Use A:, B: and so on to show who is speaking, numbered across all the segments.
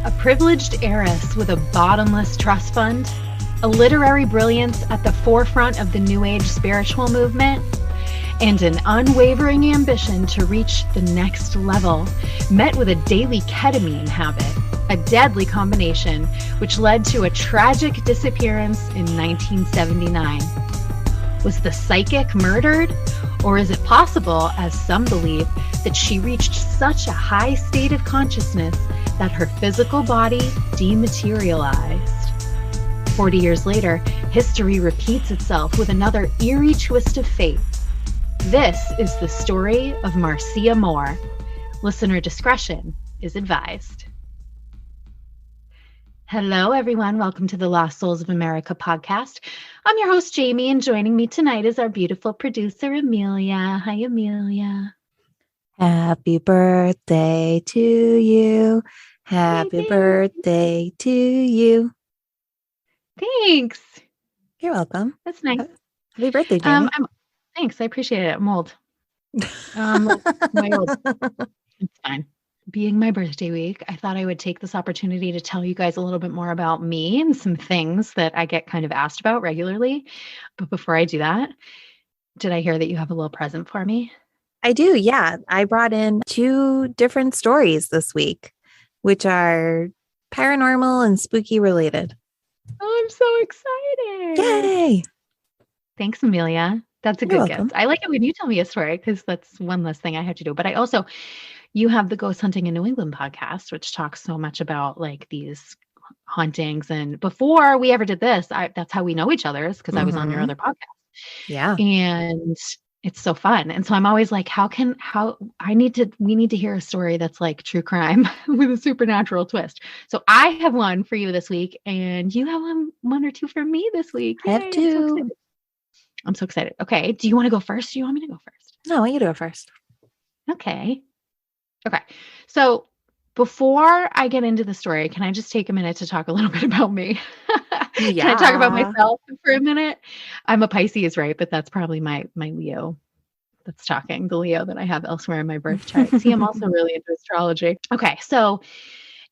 A: A privileged heiress with a bottomless trust fund, a literary brilliance at the forefront of the New Age spiritual movement, and an unwavering ambition to reach the next level, met with a daily ketamine habit, a deadly combination which led to a tragic disappearance in 1979. Was the psychic murdered? Or is it possible, as some believe, that she reached such a high state of consciousness that her physical body dematerialized? 40 years later, history repeats itself with another eerie twist of fate. This is the story of Marcia Moore. Listener discretion is advised. Hello, everyone. Welcome to the Lost Souls of America podcast. I'm your host, Jamie, and joining me tonight is our beautiful producer, Amelia. Hi, Amelia.
B: Happy birthday to you. Happy birthday to you.
A: Thanks.
B: You're welcome.
A: That's nice.
B: Happy birthday, Jamie.
A: Thanks. I appreciate it. I'm old. My old. It's fine. Being my birthday week, I thought I would take this opportunity to tell you guys a little bit more about me and some things that I get kind of asked about regularly. But before I do that, did I hear that you have a little present for me?
B: I do, yeah. I brought in 2 different stories this week, which are paranormal and spooky related.
A: Oh, I'm so excited.
B: Yay!
A: Thanks, Amelia. That's a good gift. I like it when you tell me a story because that's one less thing I have to do. But you have the Ghost Hunting in New England podcast, which talks so much about like these hauntings. And before we ever did this, that's how we know each other, is because I was on your other podcast.
B: Yeah.
A: And it's so fun. And so I'm always like, we need to hear a story that's like true crime with a supernatural twist. So I have one for you this week, and you have one or two for me this week.
B: I have 2.
A: I'm so excited. Okay. Do you want to go first? Do you want me to go first?
B: No, you do it first.
A: Okay. So before I get into the story, can I just take a minute to talk a little bit about me?
B: Yeah.
A: Can I talk about myself for a minute? I'm a Pisces, right? But that's probably my Leo that's talking, the Leo that I have elsewhere in my birth chart. See, I'm also really into astrology. Okay. So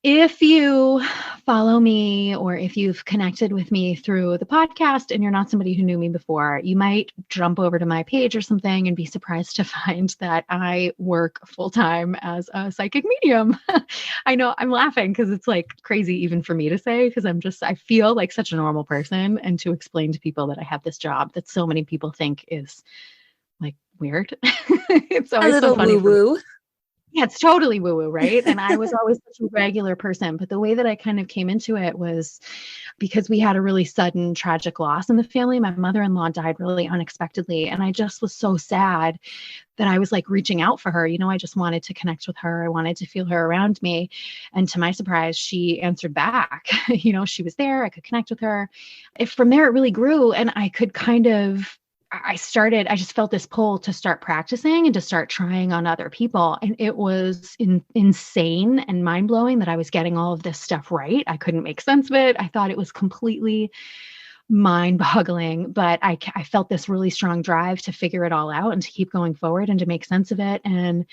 A: if you follow me or if you've connected with me through the podcast and you're not somebody who knew me before, you might jump over to my page or something and be surprised to find that I work full-time as a psychic medium. I know I'm laughing because it's like crazy even for me to say, because I feel like such a normal person, and to explain to people that I have this job that so many people think is like weird. It's always
B: a little
A: so funny
B: woo-woo.
A: Yeah, it's totally woo-woo, right? And I was always such a regular person. But the way that I kind of came into it was because we had a really sudden tragic loss in the family. My mother-in-law died really unexpectedly. And I just was so sad that I was like reaching out for her. I just wanted to connect with her. I wanted to feel her around me. And to my surprise, she answered back. She was there. I could connect with her. From there, it really grew. And I could I just felt this pull to start practicing and to start trying on other people. And it was insane and mind-blowing that I was getting all of this stuff right. I couldn't make sense of it. I thought it was completely mind-boggling, but I felt this really strong drive to figure it all out and to keep going forward and to make sense of it. And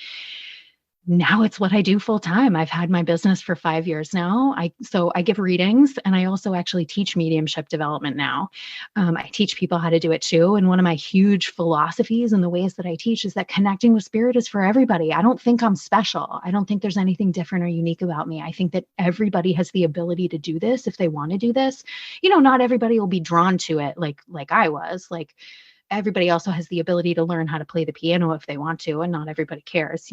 A: now it's what I do full time. I've had my business for 5 years now. So I give readings, and I also actually teach mediumship development now. I teach people how to do it too. And one of my huge philosophies and the ways that I teach is that connecting with spirit is for everybody. I don't think I'm special. I don't think there's anything different or unique about me. I think that everybody has the ability to do this if they want to do this. Not everybody will be drawn to it like I was. Like, everybody also has the ability to learn how to play the piano if they want to, and not everybody cares.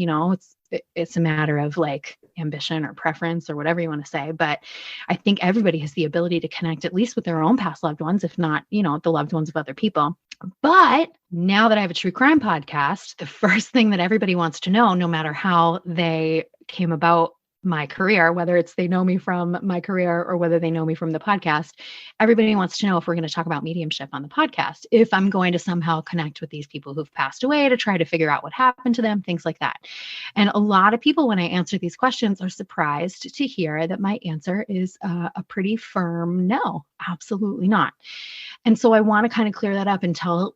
A: It's a matter of like ambition or preference or whatever you want to say. But I think everybody has the ability to connect at least with their own past loved ones, if not, the loved ones of other people. But now that I have a true crime podcast, the first thing that everybody wants to know, no matter how they came about my career, whether it's they know me from my career or whether they know me from the podcast, everybody wants to know if we're going to talk about mediumship on the podcast, if I'm going to somehow connect with these people who've passed away to try to figure out what happened to them, things like that. And a lot of people, when I answer these questions, are surprised to hear that my answer is a pretty firm no, absolutely not. And so I want to kind of clear that up and tell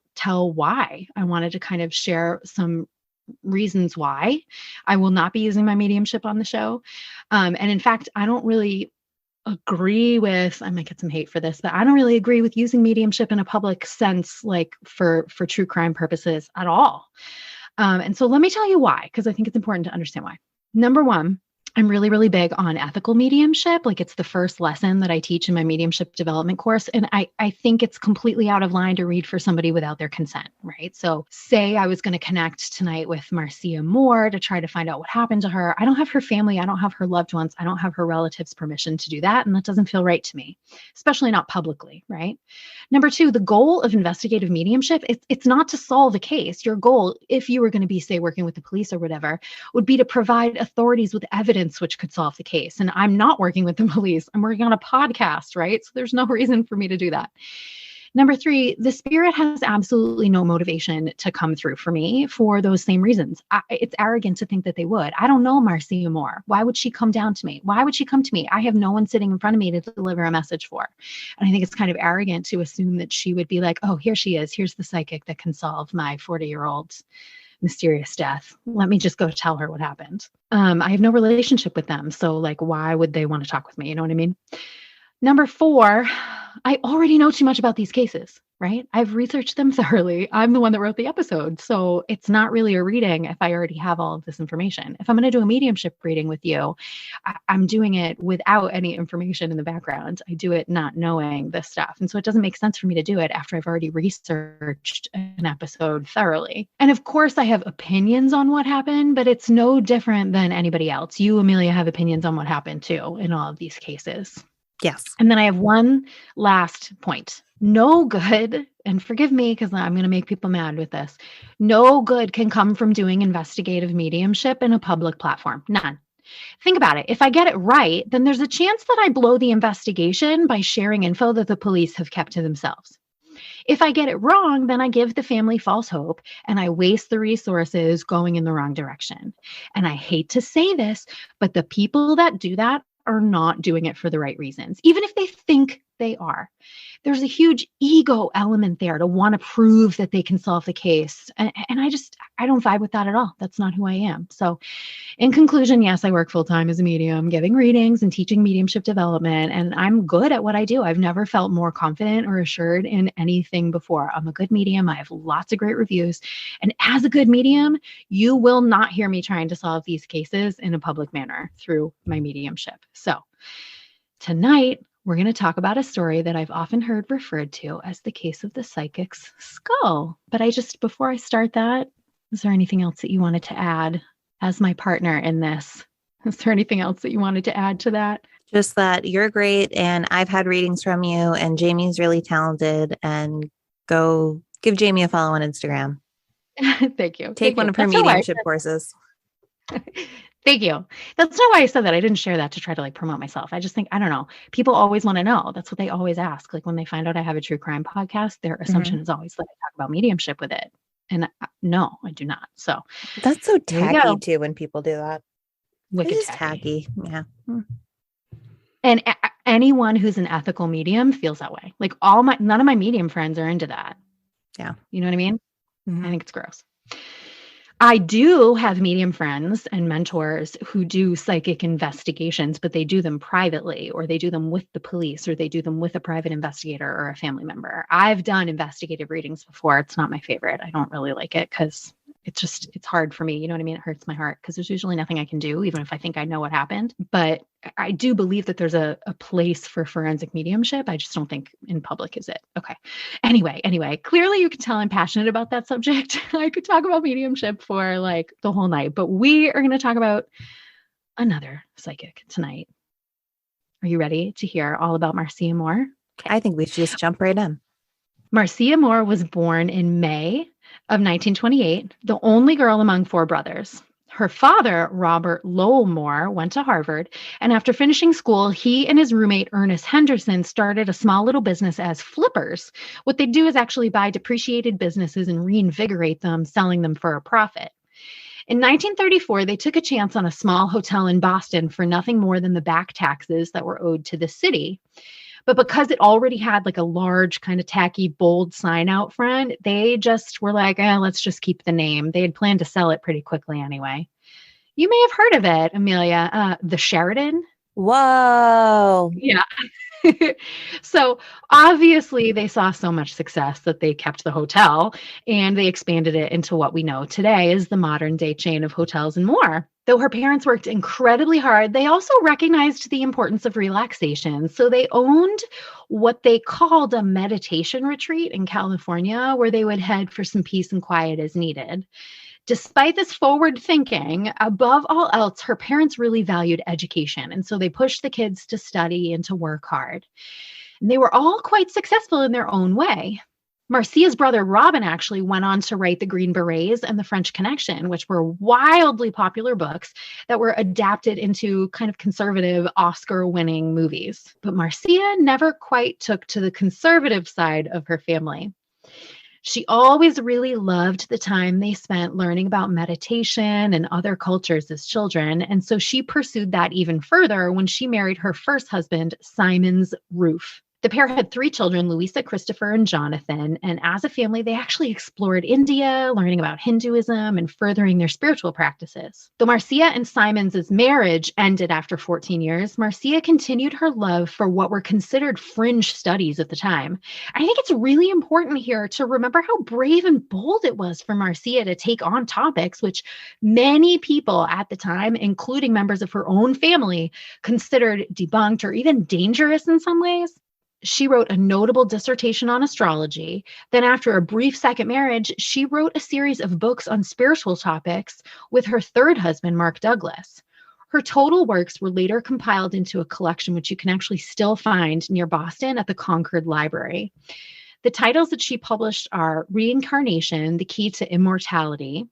A: why. I wanted to kind of share some reasons why I will not be using my mediumship on the show. And in fact, I don't really agree with, I might get some hate for this, but I don't really agree with using mediumship in a public sense, like for true crime purposes at all. And so let me tell you why, because I think it's important to understand why. Number one, I'm really, really big on ethical mediumship. Like it's the first lesson that I teach in my mediumship development course. And I think it's completely out of line to read for somebody without their consent, right? So say I was going to connect tonight with Marcia Moore to try to find out what happened to her. I don't have her family. I don't have her loved ones. I don't have her relatives' permission to do that. And that doesn't feel right to me, especially not publicly, right? Number two, the goal of investigative mediumship, it's not to solve a case. Your goal, if you were going to be, say, working with the police or whatever, would be to provide authorities with evidence which could solve the case. And I'm not working with the police. I'm working on a podcast, right? So there's no reason for me to do that. Number three, the spirit has absolutely no motivation to come through for me for those same reasons. It's arrogant to think that they would. I don't know Marcia Moore. Why would she come down to me? Why would she come to me? I have no one sitting in front of me to deliver a message for. And I think it's kind of arrogant to assume that she would be like, oh, here she is. Here's the psychic that can solve my 40-year-old mysterious death. Let me just go tell her what happened. I have no relationship with them. So like, why would they want to talk with me? You know what I mean? Number four, I already know too much about these cases, right? I've researched them thoroughly. I'm the one that wrote the episode. So it's not really a reading if I already have all of this information. If I'm going to do a mediumship reading with you, I'm doing it without any information in the background. I do it not knowing this stuff. And so it doesn't make sense for me to do it after I've already researched an episode thoroughly. And of course, I have opinions on what happened, but it's no different than anybody else. You, Amelia, have opinions on what happened too in all of these cases.
B: Yes.
A: And then I have one last point. No good, and forgive me because I'm going to make people mad with this. No good can come from doing investigative mediumship in a public platform. None. Think about it. If I get it right, then there's a chance that I blow the investigation by sharing info that the police have kept to themselves. If I get it wrong, then I give the family false hope and I waste the resources going in the wrong direction. And I hate to say this, but the people that do that are not doing it for the right reasons, even if they think they are. There's a huge ego element there to want to prove that they can solve the case. And I don't vibe with that at all. That's not who I am. So in conclusion, yes, I work full-time as a medium, giving readings and teaching mediumship development, and I'm good at what I do. I've never felt more confident or assured in anything before. I'm a good medium. I have lots of great reviews. And as a good medium, you will not hear me trying to solve these cases in a public manner through my mediumship. So tonight, we're going to talk about a story that I've often heard referred to as the case of the psychic's skull. But before I start that, is there anything else that you wanted to add as my partner in this? Is there anything else that you wanted to add to that?
B: Just that you're great and I've had readings from you and Jamie's really talented, and go give Jamie a follow on Instagram.
A: Thank you.
B: Take one of her mediumship courses.
A: Thank you. That's not why I said that. I didn't share that to try to promote myself. I just think, I don't know. People always want to know. That's what they always ask. Like when they find out I have a true crime podcast, their assumption is always that I talk about mediumship with it. And no, I do not. So
B: that's so tacky too when people do that.
A: Wicked
B: tacky. Yeah.
A: And anyone who's an ethical medium feels that way. Like none of my medium friends are into that.
B: Yeah.
A: You know what I mean? I think it's gross. I do have medium friends and mentors who do psychic investigations, but they do them privately, or they do them with the police, or they do them with a private investigator or a family member. I've done investigative readings before. It's not my favorite. I don't really like it because it's hard for me. You know what I mean? It hurts my heart because there's usually nothing I can do, even if I think I know what happened. But I do believe that there's a place for forensic mediumship. I just don't think in public is it. Okay. Anyway, clearly you can tell I'm passionate about that subject. I could talk about mediumship for the whole night, but we are going to talk about another psychic tonight. Are you ready to hear all about Marcia Moore?
B: Okay. I think we should just jump right in.
A: Marcia Moore was born in May of 1928, the only girl among four brothers. Her father, Robert Lowell Moore, went to Harvard, and after finishing school, he and his roommate, Ernest Henderson, started a small little business as flippers. What they do is actually buy depreciated businesses and reinvigorate them, selling them for a profit. In 1934, they took a chance on a small hotel in Boston for nothing more than the back taxes that were owed to the city. But because it already had like a large kind of tacky, bold sign out front, they just were like, let's just keep the name. They had planned to sell it pretty quickly anyway. You may have heard of it, Amelia, the Sheraton.
B: Whoa.
A: Yeah. So obviously they saw so much success that they kept the hotel and they expanded it into what we know today as the modern day chain of hotels and more. Though her parents worked incredibly hard, they also recognized the importance of relaxation. So they owned what they called a meditation retreat in California, where they would head for some peace and quiet as needed. Despite this forward thinking, above all else, her parents really valued education. And so they pushed the kids to study and to work hard. And they were all quite successful in their own way. Marcia's brother Robin actually went on to write The Green Berets and The French Connection, which were wildly popular books that were adapted into kind of conservative Oscar-winning movies. But Marcia never quite took to the conservative side of her family. She always really loved the time they spent learning about meditation and other cultures as children. And so she pursued that even further when she married her first husband, Symonds Roof. The pair had 3 children, Louisa, Christopher, and Jonathan. And as a family, they actually explored India, learning about Hinduism and furthering their spiritual practices. Though Marcia and Symonds' marriage ended after 14 years, Marcia continued her love for what were considered fringe studies at the time. I think it's really important here to remember how brave and bold it was for Marcia to take on topics which many people at the time, including members of her own family, considered debunked or even dangerous in some ways. She wrote a notable dissertation on astrology. Then after a brief second marriage, she wrote a series of books on spiritual topics with her third husband, Mark Douglas. Her total works were later compiled into a collection which you can actually still find near Boston at the Concord Library. The titles that she published are Reincarnation, The Key to Immortality,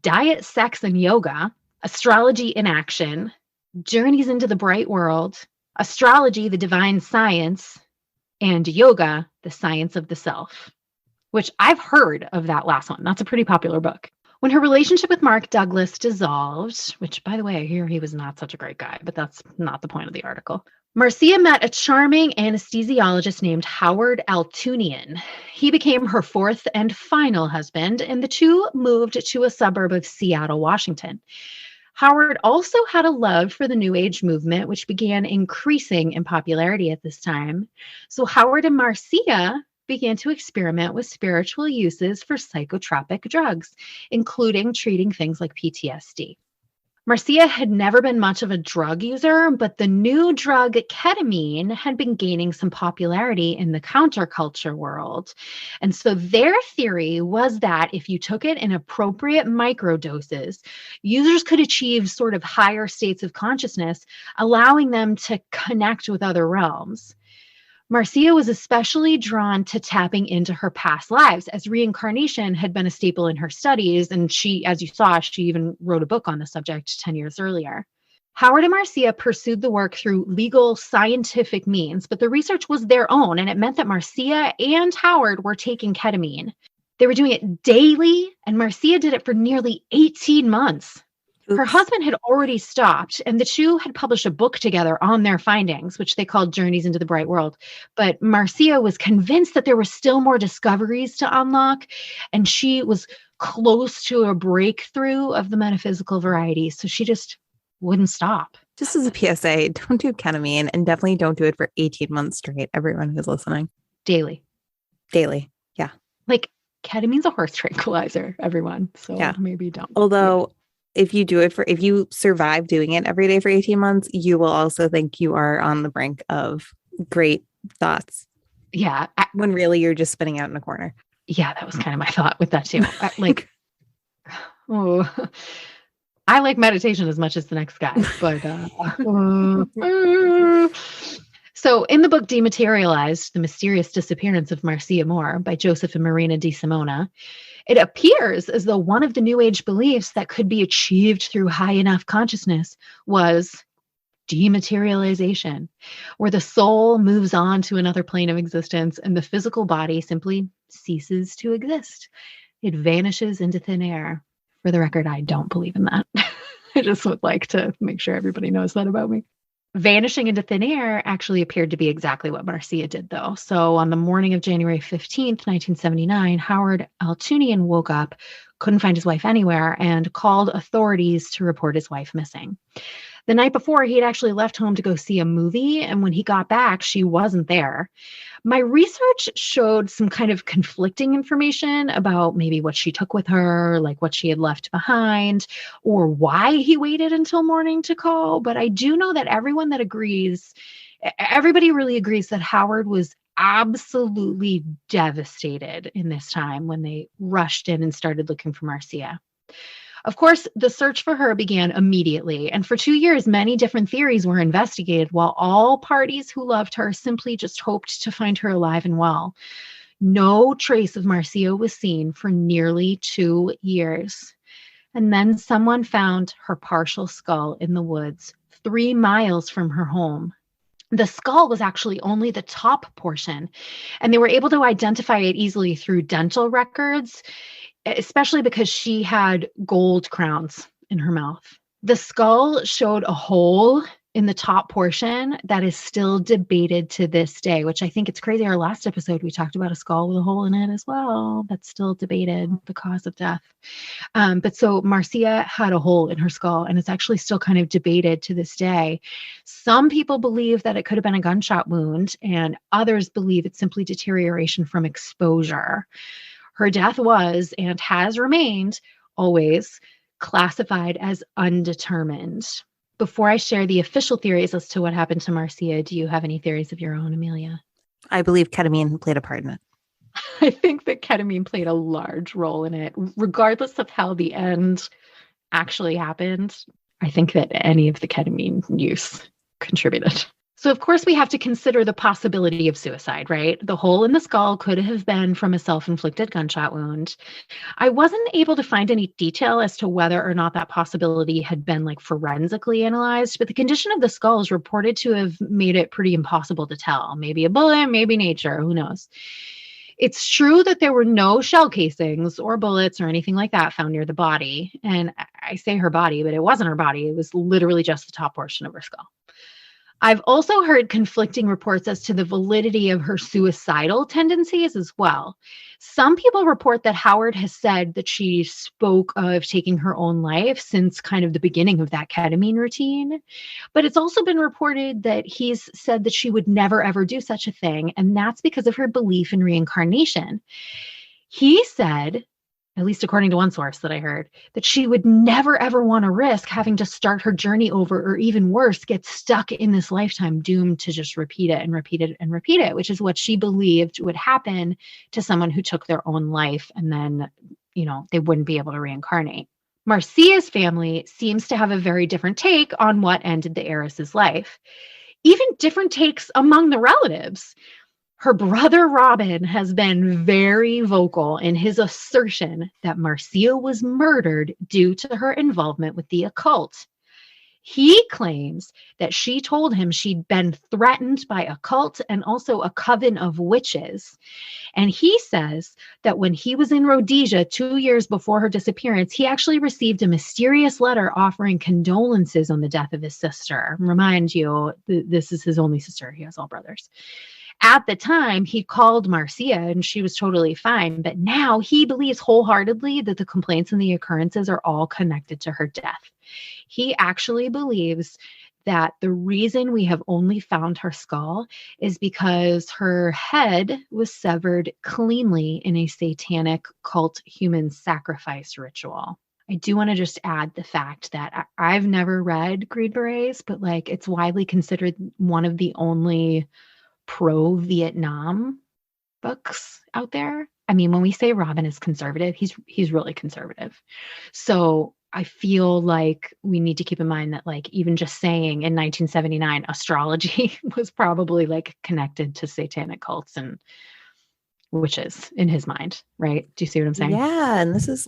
A: Diet, Sex, and Yoga, Astrology in Action, Journeys into the Bright World, Astrology, the Divine Science, and Yoga, the Science of the Self, which I've heard of that last one. That's a pretty popular book. When her relationship with Mark Douglas dissolved, which, by the way, I hear he was not such a great guy, but that's not the point of the article. Marcia met a charming anesthesiologist named Howard Altunian. He became her fourth and final husband, and the two moved to a suburb of Seattle, Washington. Howard also had a love for the New Age movement, which began increasing in popularity at this time. So Howard and Marcia began to experiment with spiritual uses for psychotropic drugs, including treating things like PTSD. Marcia had never been much of a drug user, but the new drug ketamine had been gaining some popularity in the counterculture world. And so their theory was that if you took it in appropriate microdoses, users could achieve sort of higher states of consciousness, allowing them to connect with other realms. Marcia was especially drawn to tapping into her past lives, as reincarnation had been a staple in her studies. And she, as you saw, she even wrote a book on the subject 10 years earlier. Howard and Marcia pursued the work through legal, scientific means, but the research was their own, and it meant that Marcia and Howard were taking ketamine. They were doing it daily, and Marcia did it for nearly 18 months. Her husband had already stopped, and the two had published a book together on their findings, which they called Journeys into the Bright World. But Marcia was convinced that there were still more discoveries to unlock, and she was close to a breakthrough of the metaphysical variety. So she just wouldn't stop.
B: Just as a PSA, don't do ketamine, and definitely don't do it for 18 months straight, everyone who's listening.
A: Daily.
B: Yeah.
A: Like, ketamine's a horse tranquilizer, everyone. So yeah. Maybe don't.
B: Although... if you survive doing it every day for 18 months, you will also think you are on the brink of great thoughts.
A: Yeah.
B: When really you're just spinning out in a corner.
A: Yeah, that was kind of my thought with that too. I like meditation as much as the next guy, but so in the book Dematerialized, The Mysterious Disappearance of Marcia Moore by Joseph and Marina Di Simona, it appears as though one of the New Age beliefs that could be achieved through high enough consciousness was dematerialization, where the soul moves on to another plane of existence and the physical body simply ceases to exist. It vanishes into thin air. For the record, I don't believe in that. I just would like to make sure everybody knows that about me. Vanishing into thin air actually appeared to be exactly what Marcia did, though. So on the morning of January 15th, 1979, Howard Altunian woke up, couldn't find his wife anywhere, and called authorities to report his wife missing. The night before, he had actually left home to go see a movie, and when he got back, she wasn't there. My research showed some kind of conflicting information about maybe what she took with her, like what she had left behind, or why he waited until morning to call. But I do know that everybody really agrees that Howard was absolutely devastated in this time when they rushed in and started looking for Marcia. Of course, the search for her began immediately, and for 2 years, many different theories were investigated while all parties who loved her simply just hoped to find her alive and well. No trace of Marcia was seen for nearly 2 years. And then someone found her partial skull in the woods 3 miles from her home. The skull was actually only the top portion, and they were able to identify it easily through dental records, especially because she had gold crowns in her mouth. The skull showed a hole in the top portion that is still debated to this day, which I think it's crazy. Our last episode, we talked about a skull with a hole in it as well. That's still debated, the cause of death. But so Marcia had a hole in her skull, and it's actually still kind of debated to this day. Some people believe that it could have been a gunshot wound, and others believe it's simply deterioration from exposure. Her death was and has remained always classified as undetermined. Before I share the official theories as to what happened to Marcia, do you have any theories of your own, Amelia?
B: I believe ketamine played a part in it.
A: I think that ketamine played a large role in it, regardless of how the end actually happened. I think that any of the ketamine use contributed. So, of course, we have to consider the possibility of suicide, right? The hole in the skull could have been from a self-inflicted gunshot wound. I wasn't able to find any detail as to whether or not that possibility had been like forensically analyzed, but the condition of the skull is reported to have made it pretty impossible to tell. Maybe a bullet, maybe nature, who knows? It's true that there were no shell casings or bullets or anything like that found near the body. And I say her body, but it wasn't her body. It was literally just the top portion of her skull. I've also heard conflicting reports as to the validity of her suicidal tendencies as well. Some people report that Howard has said that she spoke of taking her own life since kind of the beginning of that ketamine routine. But it's also been reported that he's said that she would never, ever do such a thing. And that's because of her belief in reincarnation. He said, at least according to one source that I heard, that she would never, ever want to risk having to start her journey over, or even worse, get stuck in this lifetime doomed to just repeat it and repeat it and repeat it, which is what she believed would happen to someone who took their own life and then, they wouldn't be able to reincarnate. Marcia's family seems to have a very different take on what ended the heiress's life. Even different takes among the relatives. Her brother Robin has been very vocal in his assertion that Marcia was murdered due to her involvement with the occult. He claims that she told him she'd been threatened by a cult and also a coven of witches. And he says that when he was in Rhodesia 2 years before her disappearance, he actually received a mysterious letter offering condolences on the death of his sister. Remind you, this is his only sister. He has all brothers. At the time, he called Marcia and she was totally fine. But now he believes wholeheartedly that the complaints and the occurrences are all connected to her death. He actually believes that the reason we have only found her skull is because her head was severed cleanly in a satanic cult human sacrifice ritual. I do want to just add the fact that I've never read Green Berets, but it's widely considered one of the only pro-Vietnam books out there. I mean, when we say Robin is conservative, he's really conservative. So I feel like we need to keep in mind that even just saying in 1979, astrology was probably connected to satanic cults and witches in his mind, right? Do you see what I'm saying?
B: Yeah, and this is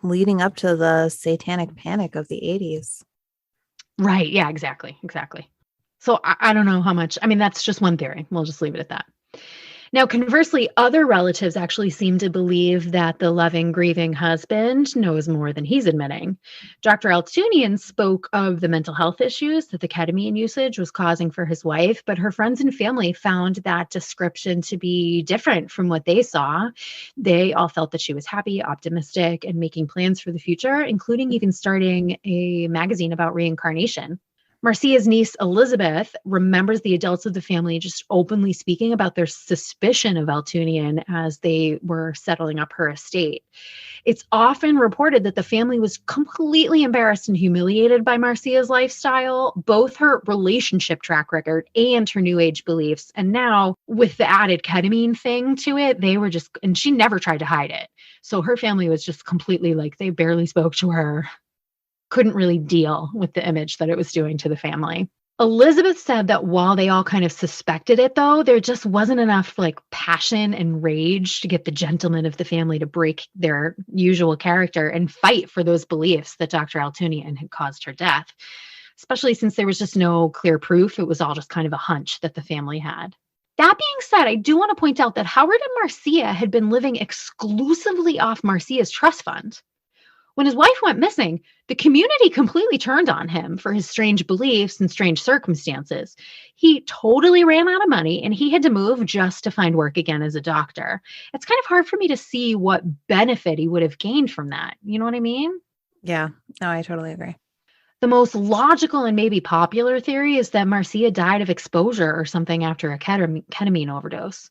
B: leading up to the satanic panic of the 80s.
A: Right. Yeah, exactly. So I don't know how much, that's just one theory. We'll just leave it at that. Now, conversely, other relatives actually seem to believe that the loving, grieving husband knows more than he's admitting. Dr. Altunian spoke of the mental health issues that the ketamine usage was causing for his wife, but her friends and family found that description to be different from what they saw. They all felt that she was happy, optimistic, and making plans for the future, including even starting a magazine about reincarnation. Marcia's niece, Elizabeth, remembers the adults of the family just openly speaking about their suspicion of Altunian as they were settling up her estate. It's often reported that the family was completely embarrassed and humiliated by Marcia's lifestyle, both her relationship track record and her New Age beliefs. And now, with the added ketamine thing to it, they were just, and she never tried to hide it. So her family was just completely like, they barely spoke to her, couldn't really deal with the image that it was doing to the family. Elizabeth said that while they all kind of suspected it, though, there just wasn't enough like passion and rage to get the gentlemen of the family to break their usual character and fight for those beliefs that Dr. Altunian had caused her death, especially since there was just no clear proof. It was all just kind of a hunch that the family had. That being said, I do want to point out that Howard and Marcia had been living exclusively off Marcia's trust fund. When his wife went missing, the community completely turned on him for his strange beliefs and strange circumstances. He totally ran out of money and he had to move just to find work again as a doctor. It's kind of hard for me to see what benefit he would have gained from that. You know what I mean?
B: Yeah, no, I totally agree.
A: The most logical and maybe popular theory is that Marcia died of exposure or something after a ketamine overdose.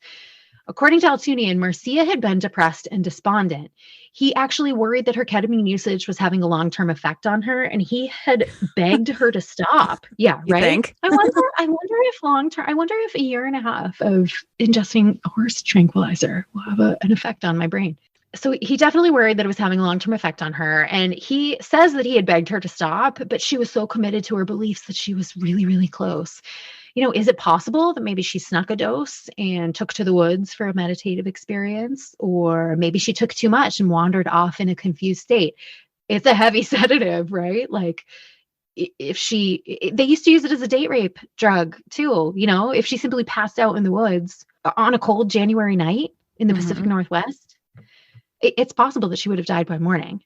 A: According to Altunian, Marcia had been depressed and despondent. He actually worried that her ketamine usage was having a long-term effect on her, and he had begged her to stop. Yeah,
B: You
A: right.
B: think?
A: I wonder if a year and a half of ingesting a horse tranquilizer will have an effect on my brain. So he definitely worried that it was having a long-term effect on her. And he says that he had begged her to stop, but she was so committed to her beliefs that she was really, really close. You know, is it possible that maybe she snuck a dose and took to the woods for a meditative experience? Or maybe she took too much and wandered off in a confused state? It's a heavy sedative, right? Like they used to use it as a date rape drug too. You know, if she simply passed out in the woods on a cold January night in the Pacific Northwest, it's possible that she would have died by morning.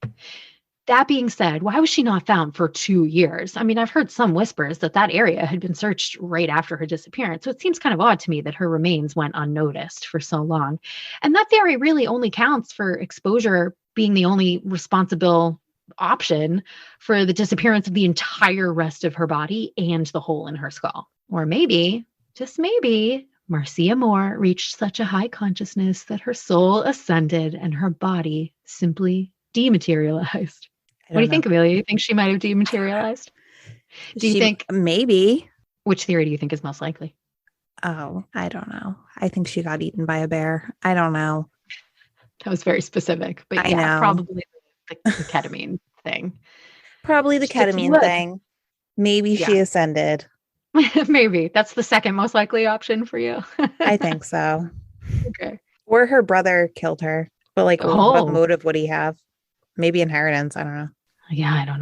A: That being said, why was she not found for 2 years? I mean, I've heard some whispers that area had been searched right after her disappearance. So it seems kind of odd to me that her remains went unnoticed for so long. And that theory really only counts for exposure being the only responsible option for the disappearance of the entire rest of her body and the hole in her skull. Or maybe, just maybe, Marcia Moore reached such a high consciousness that her soul ascended and her body simply dematerialized. What do you think, Amelia? You think she might have dematerialized? Do you think
B: maybe?
A: Which theory do you think is most likely?
B: Oh, I don't know. I think she got eaten by a bear. I don't know.
A: That was very specific, but yeah, probably the ketamine thing.
B: Probably the ketamine thing. Maybe she ascended.
A: Maybe that's the second most likely option for you.
B: I think so.
A: Okay.
B: Or her brother killed her, but like, what motive would he have? Maybe inheritance. I don't know.
A: Yeah, I don't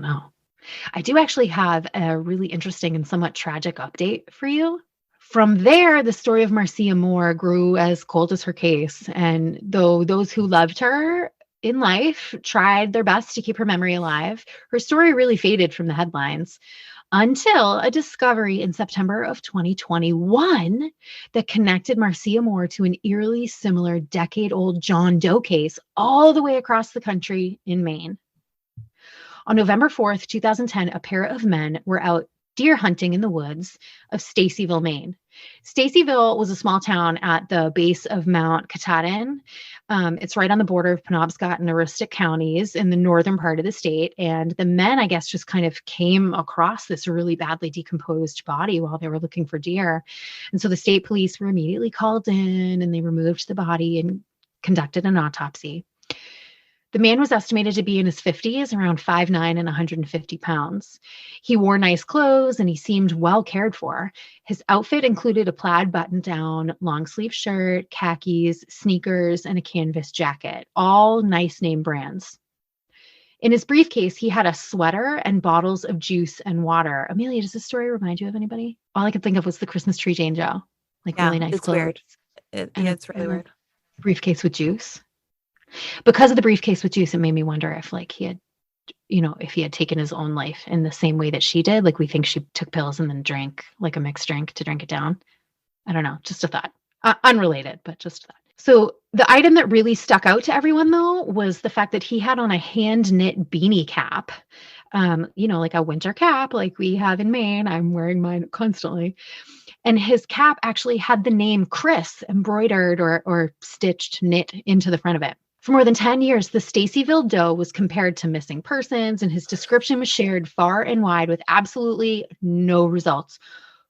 A: know. I do actually have a really interesting and somewhat tragic update for you. From there, the story of Marcia Moore grew as cold as her case. And though those who loved her in life tried their best to keep her memory alive, her story really faded from the headlines until a discovery in September of 2021 that connected Marcia Moore to an eerily similar decade-old John Doe case all the way across the country in Maine. On November 4th, 2010, a pair of men were out deer hunting in the woods of Stacyville, Maine. Stacyville was a small town at the base of Mount Katahdin. It's right on the border of Penobscot and Aroostook counties in the northern part of the state. And the men, I guess, just kind of came across this really badly decomposed body while they were looking for deer. And so the state police were immediately called in and they removed the body and conducted an autopsy. The man was estimated to be in his 50s, around 5'9" and 150 pounds. He wore nice clothes and he seemed well cared for. His outfit included a plaid button-down, long-sleeve shirt, khakis, sneakers, and a canvas jacket, all nice name brands. In his briefcase, he had a sweater and bottles of juice and water. Amelia, does this story remind you of anybody? All I could think of was the Christmas Tree Jane Joe. like
B: Yeah,
A: really nice
B: it's
A: clothes.
B: weird.
A: And
B: It's really weird.
A: Briefcase with juice. Because of the briefcase with juice, it made me wonder if like he had, if he had taken his own life in the same way that she did. Like we think she took pills and then drank like a mixed drink to drink it down. I don't know, just a thought. Unrelated, but just a thought. So the item that really stuck out to everyone though was the fact that he had on a hand knit beanie cap. Like a winter cap like we have in Maine. I'm wearing mine constantly. And his cap actually had the name Chris embroidered or stitched, knit into the front of it. For more than 10 years, the Stacyville Doe was compared to missing persons, and his description was shared far and wide with absolutely no results.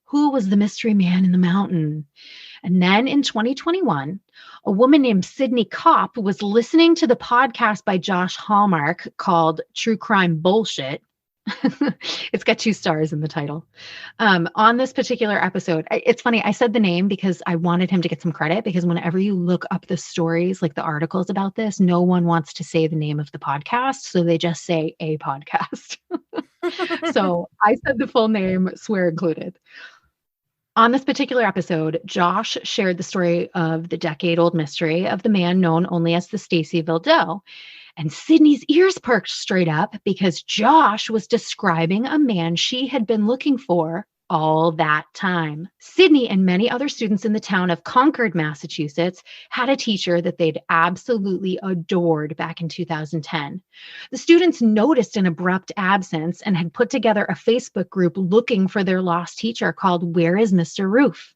A: Who was the mystery man in the mountain? And then in 2021, a woman named Sydney Kopp was listening to the podcast by Josh Hallmark called True Crime Bullshit. It's got 2 stars in the title. On this particular episode, it's funny. I said the name because I wanted him to get some credit, because whenever you look up the stories, like the articles about this, no one wants to say the name of the podcast. So they just say a podcast. So I said the full name, swear included. On this particular episode, Josh shared the story of the decade-old mystery of the man known only as the Stacyville Doe. And Sydney's ears perked straight up because Josh was describing a man she had been looking for all that time. Sydney and many other students in the town of Concord, Massachusetts, had a teacher that they'd absolutely adored back in 2010. The students noticed an abrupt absence and had put together a Facebook group looking for their lost teacher called Where is Mr. Roof?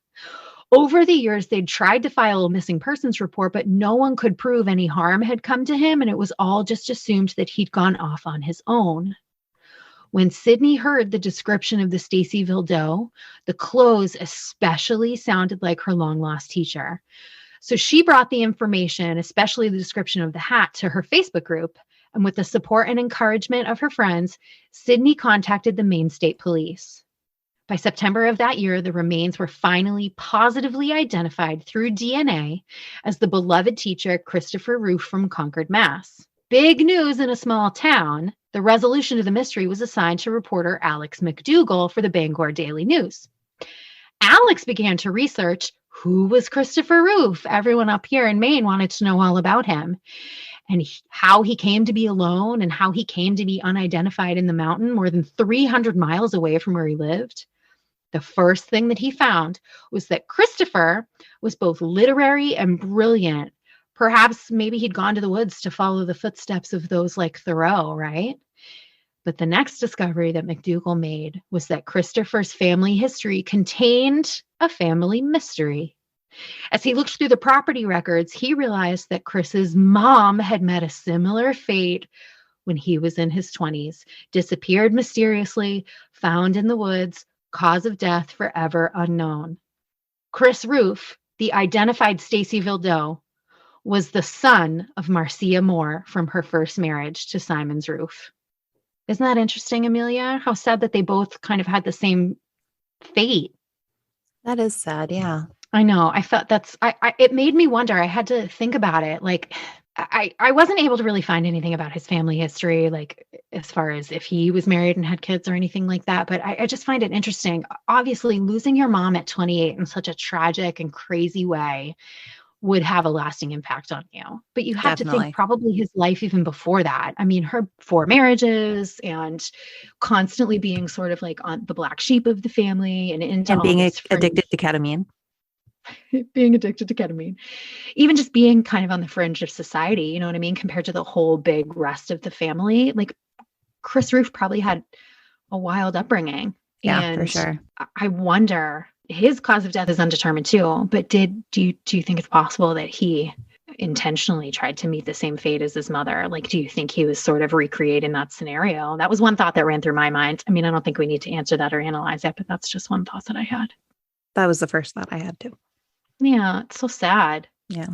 A: Over the years, they'd tried to file a missing persons report, but no one could prove any harm had come to him, and it was all just assumed that he'd gone off on his own. When Sydney heard the description of the Stacyville Doe, the clothes especially sounded like her long-lost teacher. So she brought the information, especially the description of the hat, to her Facebook group, and with the support and encouragement of her friends, Sydney contacted the Maine State Police. By September of that year, the remains were finally positively identified through DNA as the beloved teacher Christopher Roof from Concord, Mass. Big news in a small town. The resolution of the mystery was assigned to reporter Alex McDougall for the Bangor Daily News. Alex began to research who was Christopher Roof. Everyone up here in Maine wanted to know all about him and how he came to be alone and how he came to be unidentified in the mountain more than 300 miles away from where he lived. The first thing that he found was that Christopher was both literary and brilliant. Perhaps maybe he'd gone to the woods to follow the footsteps of those like Thoreau, right? But the next discovery that McDougall made was that Christopher's family history contained a family mystery. As he looked through the property records, he realized that Chris's mom had met a similar fate when he was in his 20s, disappeared mysteriously, found in the woods, cause of death forever unknown. Chris Roof, the identified Stacyville Doe, was the son of Marcia Moore from her first marriage to Simon's Roof. Isn't that interesting, Amelia? How sad that they both kind of had the same fate.
B: That is sad, yeah.
A: I know. I felt it made me wonder. I had to think about it. Like, I wasn't able to really find anything about his family history, like as far as if he was married and had kids or anything like that. But I just find it interesting. Obviously, losing your mom at 28 in such a tragic and crazy way would have a lasting impact on you. But you have to think probably his life even before that. I mean, her 4 marriages and constantly being sort of like on the black sheep of the family and
B: being addicted to ketamine.
A: Being addicted to ketamine, even just being kind of on the fringe of society, you know what I mean? Compared to the whole big rest of the family, like Chris Roof probably had a wild upbringing.
B: Yeah,
A: and
B: for sure.
A: I wonder, his cause of death is undetermined too, but do you think it's possible that he intentionally tried to meet the same fate as his mother? Like, do you think he was sort of recreating that scenario? That was one thought that ran through my mind. I mean, I don't think we need to answer that or analyze it, but that's just one thought that I had.
B: That was the first thought I had too.
A: Yeah, it's so sad.
B: Yeah,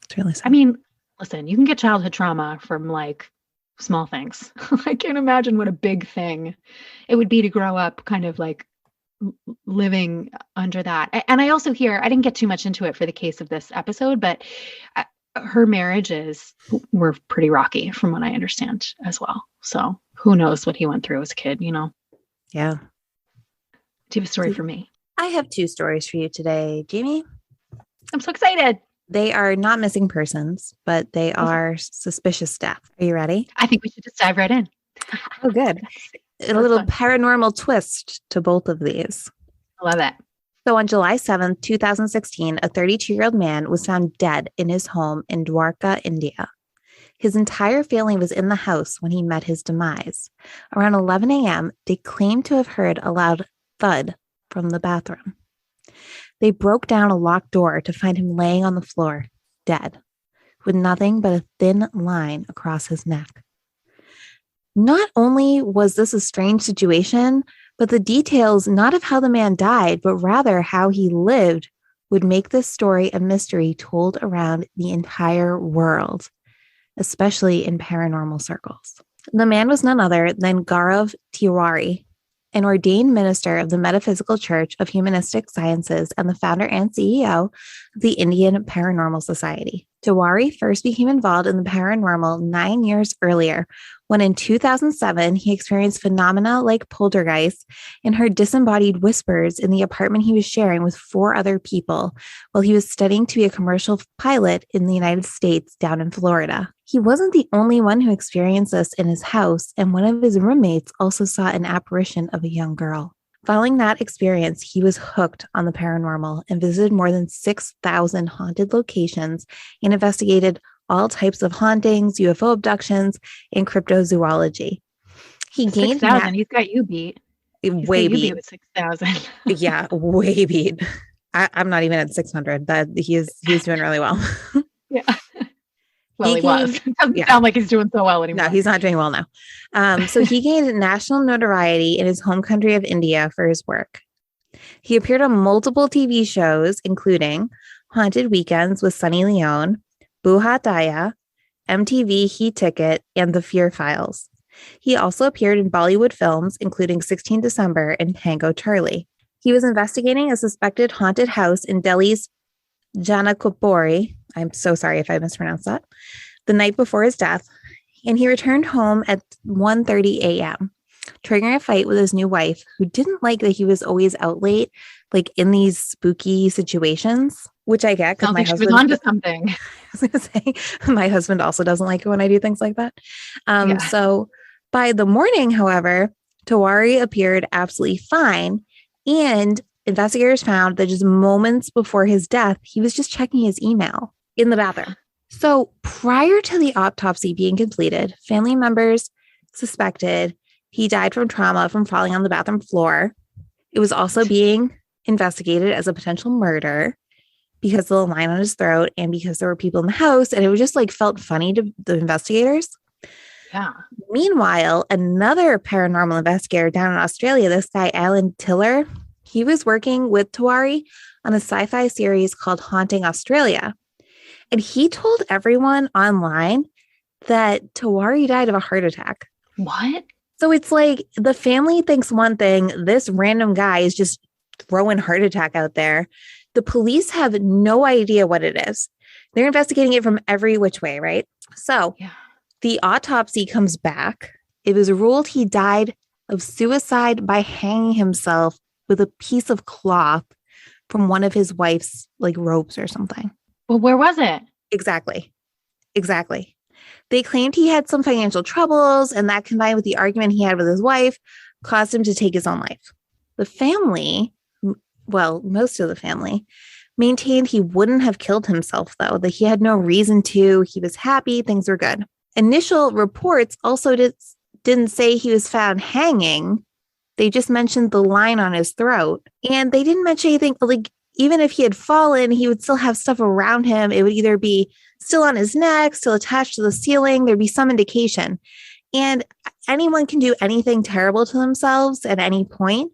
B: it's really sad.
A: I mean, listen, you can get childhood trauma from like small things. I can't imagine what a big thing it would be to grow up kind of like living under that. And I also hear, I didn't get too much into it for the case of this episode, but her marriages were pretty rocky from what I understand as well. So who knows what he went through as a kid, you know?
B: Yeah.
A: Do you have a story for me?
B: I have two stories for you today, Jamie.
A: I'm so excited.
B: They are not missing persons, but they are suspicious death. Are you ready?
A: I think we should just dive right in.
B: Oh, good. A little paranormal twist to both of these.
A: I love it.
B: So on July 7th, 2016, a 32-year-old man was found dead in his home in Dwarka, India. His entire family was in the house when he met his demise. Around 11 a.m., they claimed to have heard a loud thud from the bathroom. They broke down a locked door to find him laying on the floor, dead, with nothing but a thin line across his neck. Not only was this a strange situation, but the details not of how the man died, but rather how he lived would make this story a mystery told around the entire world, especially in paranormal circles. The man was none other than Gaurav Tiwari, an ordained minister of the Metaphysical Church of Humanistic Sciences and the founder and CEO of the Indian Paranormal Society. Tiwari first became involved in the paranormal 9 years earlier, when in 2007, he experienced phenomena like poltergeists and heard disembodied whispers in the apartment he was sharing with 4 other people while he was studying to be a commercial pilot in the United States down in Florida. He wasn't the only one who experienced this in his house, and one of his roommates also saw an apparition of a young girl. Following that experience, he was hooked on the paranormal and visited more than 6,000 haunted locations and investigated all types of hauntings, UFO abductions, and cryptozoology. He gained
A: 6,000. He's got you beat.
B: Way beat.
A: You beat with 6,000.
B: Yeah, way beat. I'm not even at 600. That he's doing really well.
A: Yeah. Well, he was. It doesn't sound like he's doing so well anymore.
B: No, he's not doing well now. So he gained national notoriety in his home country of India for his work. He appeared on multiple TV shows, including Haunted Weekends with Sunny Leone, Buha Daya, MTV Heat Ticket, and The Fear Files. He also appeared in Bollywood films, including 16 December and Tango Charlie. He was investigating a suspected haunted house in Delhi's Janakpuri. I'm so sorry if I mispronounced that. The night before his death, and he returned home at 1:30 a.m., triggering a fight with his new wife, who didn't like that he was always out late, like in these spooky situations, which I get because my husband
A: was onto something.
B: I was going to say, my husband also doesn't like it when I do things like that. So by the morning, however, Tiwari appeared absolutely fine, and investigators found that just moments before his death, he was just checking his email in the bathroom. So prior to the autopsy being completed, family members suspected he died from trauma from falling on the bathroom floor. It was also being investigated as a potential murder because of the line on his throat and because there were people in the house, and it was just like felt funny to the investigators.
A: Yeah.
B: Meanwhile, another paranormal investigator down in Australia, this guy, Alan Tiller, he was working with Tiwari on a sci-fi series called Haunting Australia. And he told everyone online that Tiwari died of a heart attack.
A: What?
B: So it's like the family thinks one thing, this random guy is just throwing heart attack out there. The police have no idea what it is. They're investigating it from every which way, right? So the autopsy comes back. It was ruled he died of suicide by hanging himself with a piece of cloth from one of his wife's like robes or something.
A: Well, where was it?
B: Exactly. They claimed he had some financial troubles, and that combined with the argument he had with his wife caused him to take his own life. The family, well, most of the family, maintained he wouldn't have killed himself, though, that he had no reason to. He was happy. Things were good. Initial reports also didn't say he was found hanging. They just mentioned the line on his throat. And they didn't mention anything like, even if he had fallen, he would still have stuff around him. It would either be still on his neck, still attached to the ceiling. There'd be some indication. And anyone can do anything terrible to themselves at any point.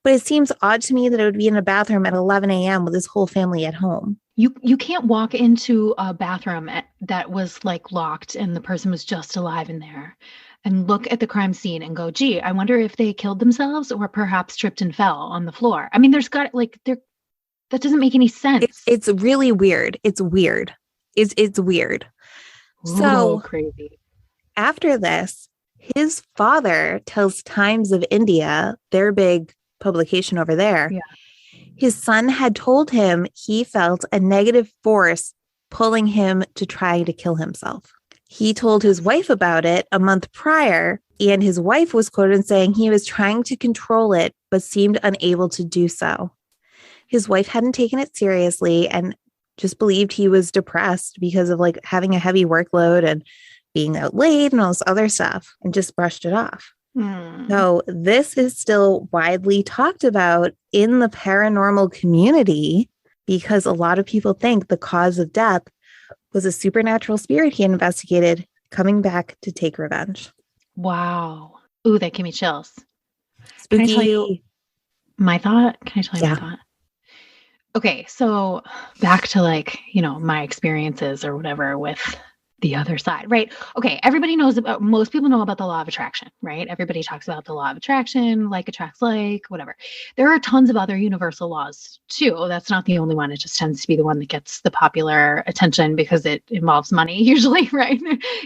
B: But it seems odd to me that it would be in a bathroom at 11 a.m. with his whole family at home.
A: You can't walk into a bathroom that was like locked and the person was just alive in there and look at the crime scene and go, gee, I wonder if they killed themselves or perhaps tripped and fell on the floor. I mean, that doesn't make any sense.
B: It's really weird. It's weird. It's weird.
A: Ooh,
B: so
A: crazy.
B: After this, his father tells Times of India, their big publication over there.
A: Yeah.
B: His son had told him he felt a negative force pulling him to try to kill himself. He told his wife about it a month prior, and his wife was quoted saying he was trying to control it, but seemed unable to do so. His wife hadn't taken it seriously and just believed he was depressed because of like having a heavy workload and being out late and all this other stuff, and just brushed it off. So this is still widely talked about in the paranormal community because a lot of people think the cause of death was a supernatural spirit he investigated coming back to take revenge.
A: Wow. Ooh, that gave me chills.
B: Spooky.
A: Can I tell you my thought? Can I tell you my thought? Okay, so back to like, my experiences or whatever with the other side, right? Okay, most people know about the law of attraction, right? Everybody talks about the law of attraction, like attracts like, whatever. There are tons of other universal laws too. That's not the only one. It just tends to be the one that gets the popular attention because it involves money usually, right?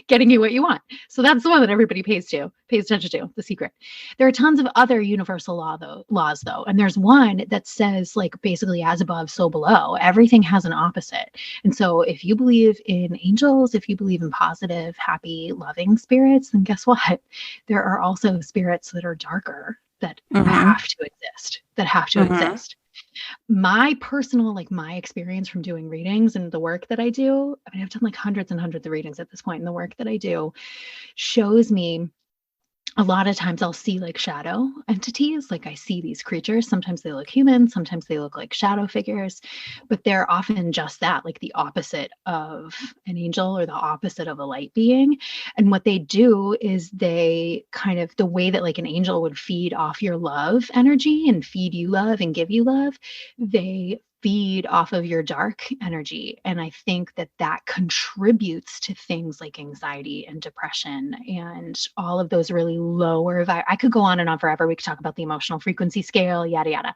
A: Getting you what you want. So that's the one that everybody pays attention to, The Secret. There are tons of other universal laws though. And there's one that says like basically as above, so below. Everything has an opposite. And so if you believe in angels, if you believe in positive, happy, loving spirits, then guess what? There are also spirits that are darker that have to exist. My personal, my experience from doing readings and the work that I do, I mean, I've done like hundreds and hundreds of readings at this point, and the work that I do shows me a lot of times I'll see like shadow entities. Like I see these creatures. Sometimes they look human. Sometimes they look like shadow figures, but they're often just that, like the opposite of an angel or the opposite of a light being. And what they do is they kind of, the way that like an angel would feed off your love energy and feed you love and give you love, they feed off of your dark energy. And I think that contributes to things like anxiety and depression and all of those really lower I could go on and on forever. We could talk about the emotional frequency scale, yada, yada.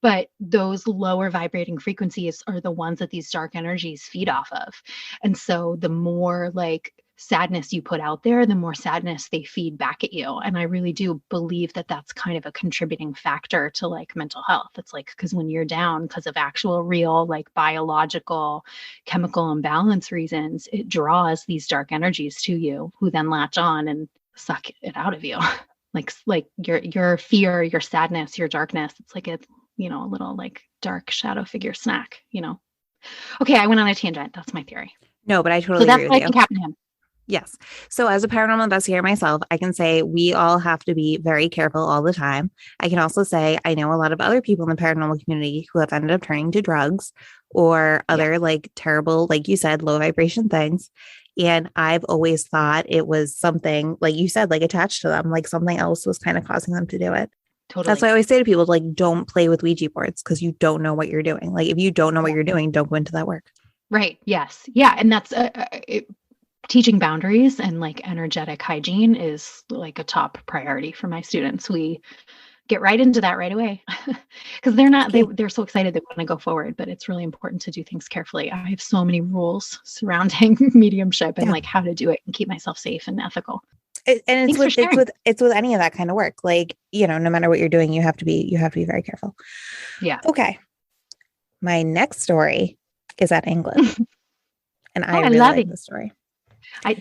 A: But those lower vibrating frequencies are the ones that these dark energies feed off of. And so the more like sadness you put out there, the more sadness they feed back at you. And I really do believe that that's kind of a contributing factor to like mental health. It's like, because when you're down because of actual real like biological chemical imbalance reasons, it draws these dark energies to you who then latch on and suck it out of you. like your fear, your sadness, your darkness. It's like a little like dark shadow figure snack, Okay, I went on a tangent. That's my theory.
B: No, but I totally agree with you.
A: So that's what I think happened to him.
B: Yes. So as a paranormal investigator myself, I can say we all have to be very careful all the time. I can also say I know a lot of other people in the paranormal community who have ended up turning to drugs or other like terrible, like you said, low vibration things. And I've always thought it was something, like you said, like attached to them, like something else was kind of causing them to do it. Totally. That's why I always say to people, like, don't play with Ouija boards because you don't know what you're doing. Like if you don't know what you're doing, don't go into that work.
A: Right. Yes. Yeah. And that's teaching boundaries and like energetic hygiene is like a top priority for my students. We get right into that right away because they're so excited they want to go forward, but it's really important to do things carefully. I have so many rules surrounding mediumship and like how to do it and keep myself safe and ethical.
B: It's with any of that kind of work. Like, no matter what you're doing, you have to be very careful.
A: Yeah.
B: Okay. My next story is at England. And I really
A: love
B: like the story.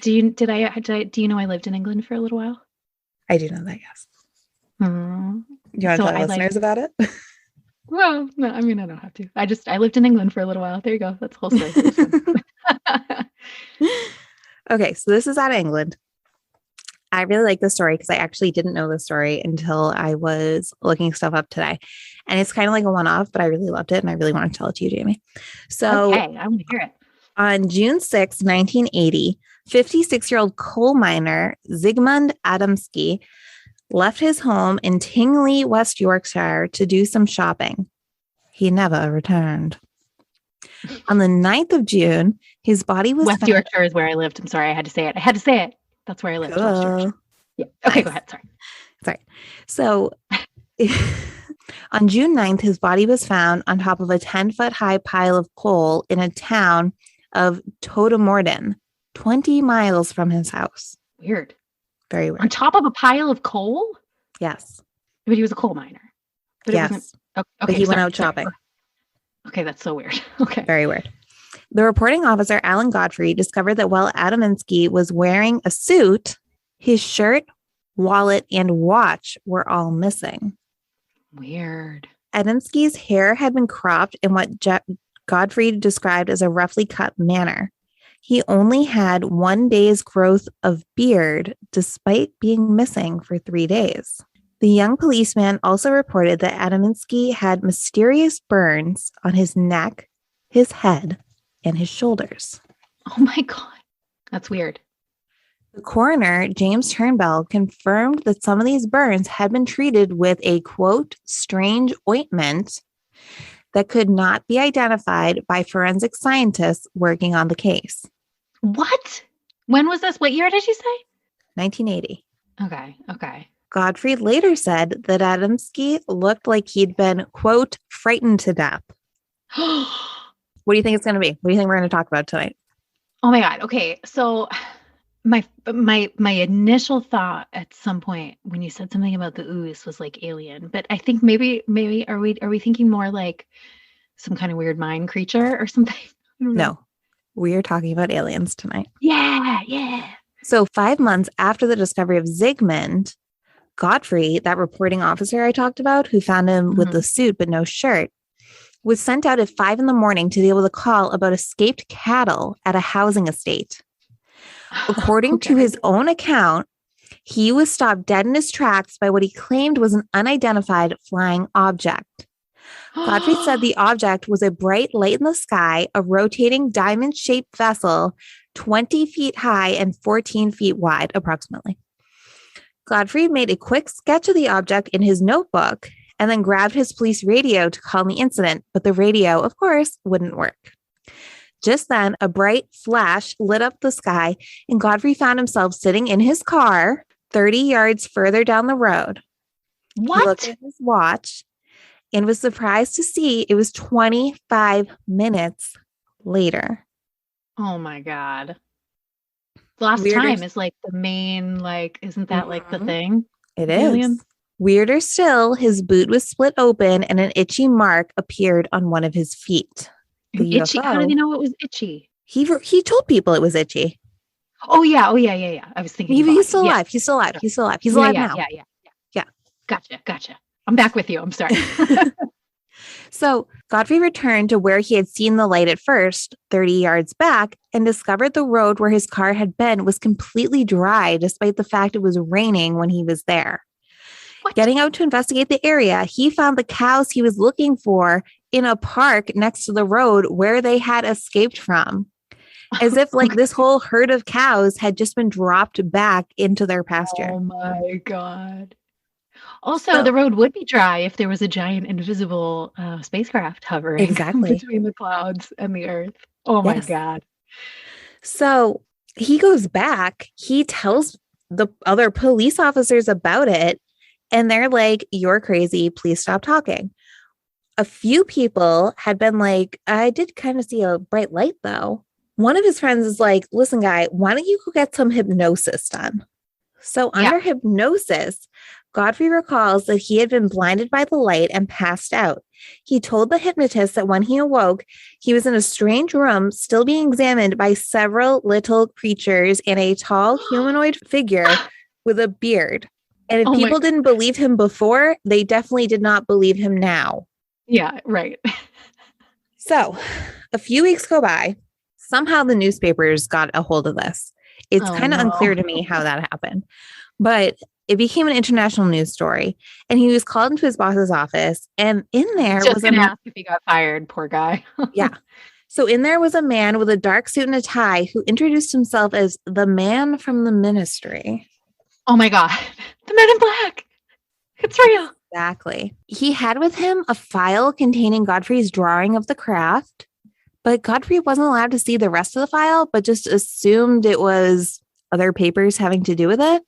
A: Do you know I lived in England for a little while? I
B: do know that, yes. Do you want to tell listeners about it?
A: Well, no, I mean, I don't have to. I lived in England for a little while. There you go. That's the whole story.
B: Okay, so this is out of England. I really like this story because I actually didn't know this story until I was looking stuff up today. And it's kind of like a one-off, but I really loved it and I really want to tell it to you, Jamie. So
A: okay, I want to hear it.
B: On June 6, 1980, 56-year-old coal miner Zigmund Adamski left his home in Tingley, West Yorkshire to do some shopping. He never returned. On the 9th of June, his body was
A: West Yorkshire is where I lived. I'm sorry, I had to say it. That's where I lived.
B: Cool.
A: Yeah. Okay, go ahead.
B: Sorry. So on June 9th, his body was found on top of a 10-foot high pile of coal in a town of Todmorden, 20 miles from his house.
A: Weird.
B: Very weird.
A: On top of a pile of coal?
B: Yes.
A: But he was a coal miner. But
B: yes.
A: It wasn't, okay,
B: but he went out shopping.
A: Okay, that's so weird. Okay.
B: Very weird. The reporting officer, Alan Godfrey, discovered that while Adamski was wearing a suit, his shirt, wallet, and watch were all missing.
A: Weird.
B: Adamski's hair had been cropped in what Godfrey described as a roughly cut manner. He only had 1 day's growth of beard, despite being missing for 3 days. The young policeman also reported that Adamski had mysterious burns on his neck, his head, and his shoulders.
A: Oh my God. That's weird.
B: The coroner, James Turnbull, confirmed that some of these burns had been treated with a, quote, strange ointment that could not be identified by forensic scientists working on the case.
A: What? When was this? What year did you say?
B: 1980.
A: Okay.
B: Godfrey later said that Adamski looked like he'd been, quote, frightened to death. What do you think it's going to be? What do you think we're going to talk about tonight?
A: Oh my God. Okay. So my initial thought at some point when you said something about the ooze was like alien, but I think maybe are we thinking more like some kind of weird mind creature or something?
B: No, we are talking about aliens tonight.
A: Yeah.
B: So 5 months after the discovery of Zigmund, Godfrey, that reporting officer I talked about, who found him with the suit but no shirt, was sent out at 5 a.m. to be able to call about escaped cattle at a housing estate. According to his own account, he was stopped dead in his tracks by what he claimed was an unidentified flying object. Godfrey said the object was a bright light in the sky, a rotating diamond-shaped vessel 20 feet high and 14 feet wide, approximately. Godfrey made a quick sketch of the object in his notebook and then grabbed his police radio to call the incident, but the radio, of course, wouldn't work. Just then, a bright flash lit up the sky, and Godfrey found himself sitting in his car 30 yards further down the road.
A: What?
B: He looked at his watch and was surprised to see it was 25 minutes later.
A: Oh my God. Lost time is like the main, like, isn't that like the thing?
B: It is. Weirder still, his boot was split open and an itchy mark appeared on one of his feet.
A: Itchy? How did he know it was itchy?
B: He told people it was itchy.
A: Oh yeah. I was thinking
B: he's still alive. He's still alive. He's alive now.
A: Yeah. Gotcha. I'm back with you. I'm sorry.
B: So Godfrey returned to where he had seen the light at first, 30 yards back, and discovered the road where his car had been was completely dry, despite the fact it was raining when he was there. What? Getting out to investigate the area, he found the cows he was looking for in a park next to the road where they had escaped from, as if like this whole herd of cows had just been dropped back into their pasture.
A: Oh my God. Also, the road would be dry if there was a giant invisible spacecraft hovering between the clouds and the earth. Oh my God.
B: So he goes back, he tells the other police officers about it, and they're like, "You're crazy. Please stop talking." A few people had been like, "I did kind of see a bright light though." One of his friends is like, "Listen, guy, why don't you go get some hypnosis done?" So under hypnosis, Godfrey recalls that he had been blinded by the light and passed out. He told the hypnotist that when he awoke, he was in a strange room still being examined by several little creatures and a tall humanoid figure with a beard. And if people didn't believe him before, they definitely did not believe him now.
A: Yeah, right.
B: So a few weeks go by. Somehow the newspapers got a hold of this. It's kind of unclear to me how that happened, but it became an international news story, and he was called into his boss's office, and in there was
A: ask if he got fired. Poor guy.
B: Yeah. So in there was a man with a dark suit and a tie who introduced himself as the man from the ministry.
A: Oh my God. The man in black. It's real.
B: Exactly. He had with him a file containing Godfrey's drawing of the craft, but Godfrey wasn't allowed to see the rest of the file, but just assumed it was other papers having to do with it.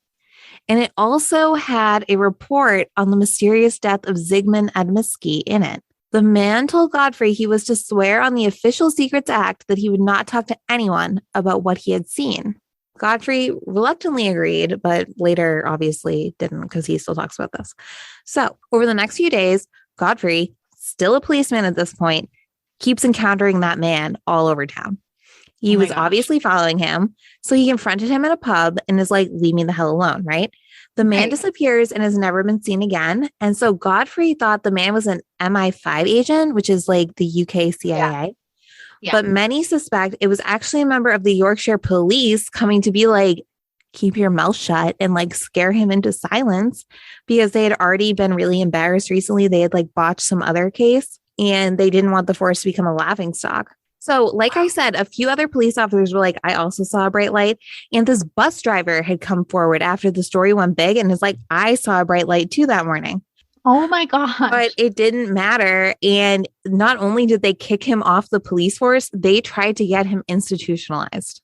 B: And it also had a report on the mysterious death of Zigmund Adamski in it. The man told Godfrey he was to swear on the Official Secrets Act that he would not talk to anyone about what he had seen. Godfrey reluctantly agreed, but later obviously didn't because he still talks about this. So over the next few days, Godfrey, still a policeman at this point, keeps encountering that man all over town. He
A: Oh my
B: was
A: gosh.
B: obviously following him. So he confronted him in a pub and is like, leave me the hell alone, right? The man
A: Right.
B: disappears and has never been seen again. And so Godfrey thought the man was an MI5 agent, which is like the UK CIA.
A: Yeah.
B: But many suspect it was actually a member of the Yorkshire police coming to be like, keep your mouth shut and like scare him into silence, because they had already been really embarrassed recently. They had like botched some other case and they didn't want the force to become a laughingstock. So like I said, a few other police officers were like, I also saw a bright light. And this bus driver had come forward after the story went big and is like, I saw a bright light too that morning.
A: Oh my gosh.
B: But it didn't matter. And not only did they kick him off the police force, they tried to get him institutionalized.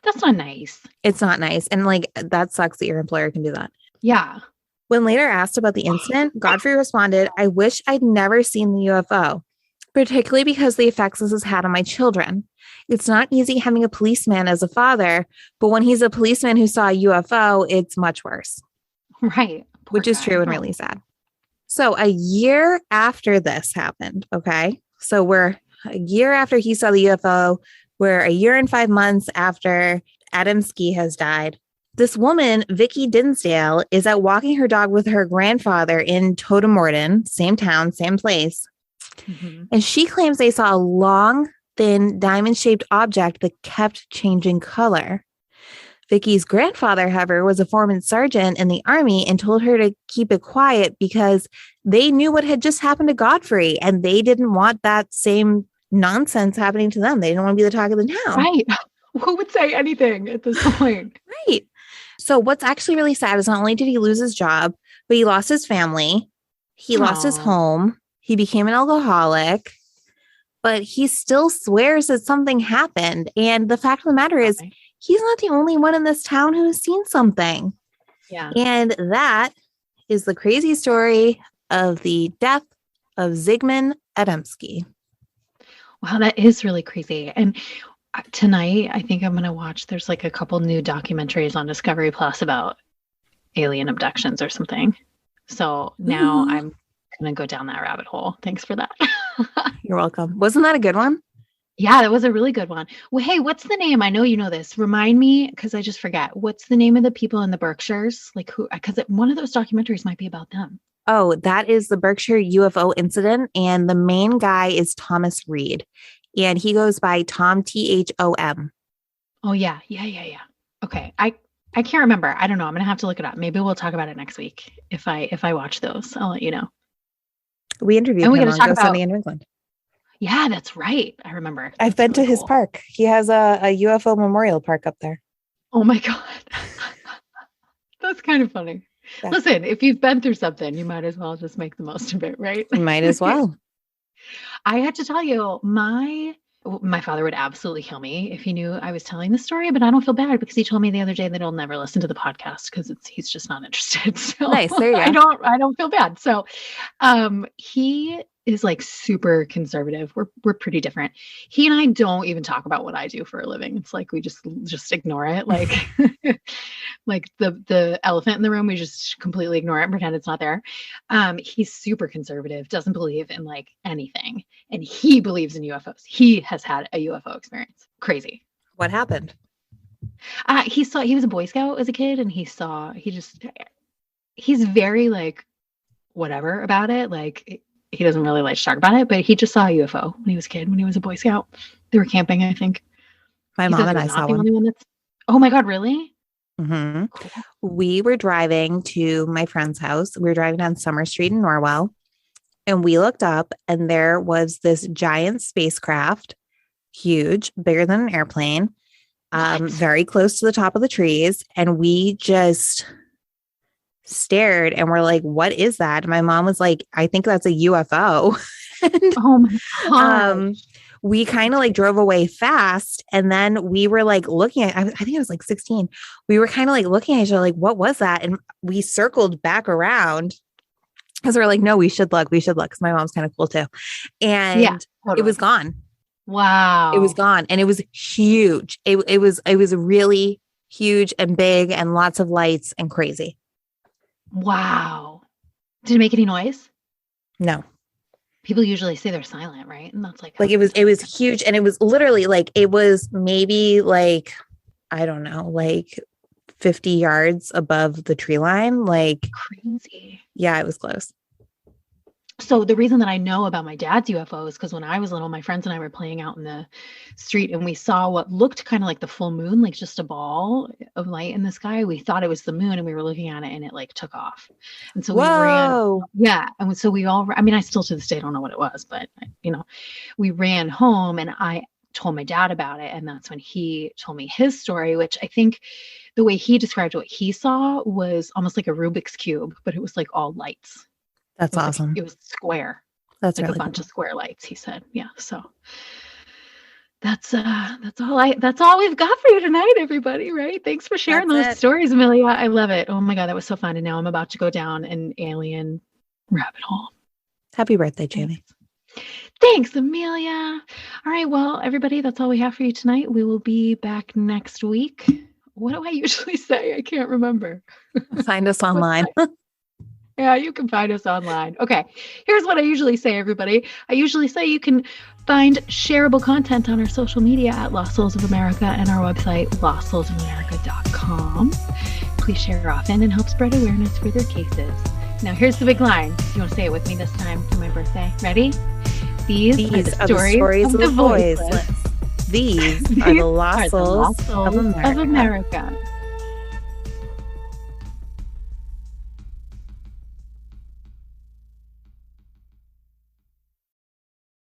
A: That's not nice.
B: It's not nice. And like, that sucks that your employer can do that.
A: Yeah.
B: When later asked about the incident, Godfrey responded, I wish I'd never seen the UFO, particularly because the effects this has had on my children. It's not easy having a policeman as a father, but when he's a policeman who saw a UFO, it's much worse.
A: Right.
B: Which is true and really sad. So a year after this happened, okay? So we're a year after he saw the UFO. We're a year and 5 months after Adamski has died. This woman, Vicky Dinsdale, is out walking her dog with her grandfather in Todamorden, same town, same place. Mm-hmm. And she claims they saw a long, thin, diamond-shaped object that kept changing color. Vicky's grandfather, however, was a foreman sergeant in the army and told her to keep it quiet because they knew what had just happened to Godfrey and they didn't want that same nonsense happening to them. They didn't want to be the talk of the town.
A: Right. Who would say anything at this point?
B: Right. So what's actually really sad is not only did he lose his job, but he lost his family. He lost his home. He became an alcoholic. But he still swears that something happened. And the fact of the matter is, he's not the only one in this town who has seen something.
A: Yeah.
B: And that is the crazy story of the death of Zigmund Adamski.
A: Wow, that is really crazy. And tonight, I think I'm going to watch, there's like a couple new documentaries on Discovery Plus about alien abductions or something. So now I'm going to go down that rabbit hole. Thanks for that.
B: You're welcome. Wasn't that a good one?
A: Yeah, that was a really good one. Well, hey, what's the name? I know you know this. Remind me, because I just forget. What's the name of the people in the Berkshires? Like who? Because one of those documentaries might be about them.
B: Oh, that is the Berkshire UFO incident. And the main guy is Thomas Reed. And he goes by Tom, Thom.
A: Oh, yeah. Okay. I can't remember. I don't know. I'm going to have to look it up. Maybe we'll talk about it next week. If I watch those, I'll let you know.
B: We interviewed him on Go Sunny in England.
A: Yeah, that's right. I remember.
B: I've been to his park. He has a UFO memorial park up there.
A: Oh my God. That's kind of funny. Yeah. Listen, if you've been through something, you might as well just make the most of it, right?
B: You might as well.
A: I have to tell you, my father would absolutely kill me if he knew I was telling this story, but I don't feel bad because he told me the other day that he'll never listen to the podcast because he's just not interested. So
B: nice. There you go.
A: I don't feel bad. So he is like super conservative. We're pretty different. He and I don't even talk about what I do for a living. It's like we just ignore it. Like like the elephant in the room, we just completely ignore it and pretend it's not there. He's super conservative, doesn't believe in like anything. And he believes in UFOs. He has had a UFO experience. Crazy.
B: What happened?
A: He was a Boy Scout as a kid and he's very like whatever about it. Like he doesn't really like to talk about it, but he just saw a UFO when he was a kid, when he was a Boy Scout. They were camping, I think.
B: My mom and I saw one.
A: Oh my God, really?
B: Mm-hmm. Cool. We were driving to my friend's house. We were driving down Summer Street in Norwell, and we looked up, and there was this giant spacecraft, huge, bigger than an airplane, very close to the top of the trees, and we just stared and we're like, what is that? And my mom was like, I think that's a UFO. And,
A: oh my God.
B: We kind of like drove away fast. And then we were like looking at, I think I was like 16. We were kind of like looking at each other like, what was that? And we circled back around because we're like, no, we should look. Because my mom's kind of cool too. And yeah, totally. It was gone.
A: Wow.
B: It was gone. And it was huge. It was really huge and big and lots of lights and crazy.
A: Wow. Did it make any noise?
B: No.
A: People usually say they're silent, right? And that's like
B: Like it was huge. And it was literally like, it was maybe like, I don't know, like 50 yards above the tree line. Like
A: crazy.
B: Yeah, it was close.
A: So the reason that I know about my dad's UFO is because when I was little, my friends and I were playing out in the street and we saw what looked kind of like the full moon, like just a ball of light in the sky. We thought it was the moon and we were looking at it and it like took off. And so we ran. Yeah. And so we all, I mean, I still to this day don't know what it was, but we ran home and I told my dad about it. And that's when he told me his story, which I think the way he described what he saw was almost like a Rubik's Cube, but it was like all lights.
B: That's awesome.
A: It was square.
B: That's
A: like
B: really
A: a bunch of square lights, he said. Yeah. So that's all we've got for you tonight, everybody. Right. Thanks for sharing those stories, Amelia. I love it. Oh my God, that was so fun. And now I'm about to go down an alien rabbit hole.
B: Happy birthday, Jamie.
A: Thanks, Amelia. All right. Well, everybody, that's all we have for you tonight. We will be back next week. What do I usually say? I can't remember.
B: Find us online.
A: Yeah, you can find us online. Okay, here's what I usually say, everybody. I usually say you can find shareable content on our social media at Lost Souls of America and our website, lostsoulsofamerica.com. Please share often and help spread awareness for their cases. Now, here's the big line. Do you want to say it with me this time for my birthday? Ready? These are the stories of the voiceless.
B: These are the lost souls of America.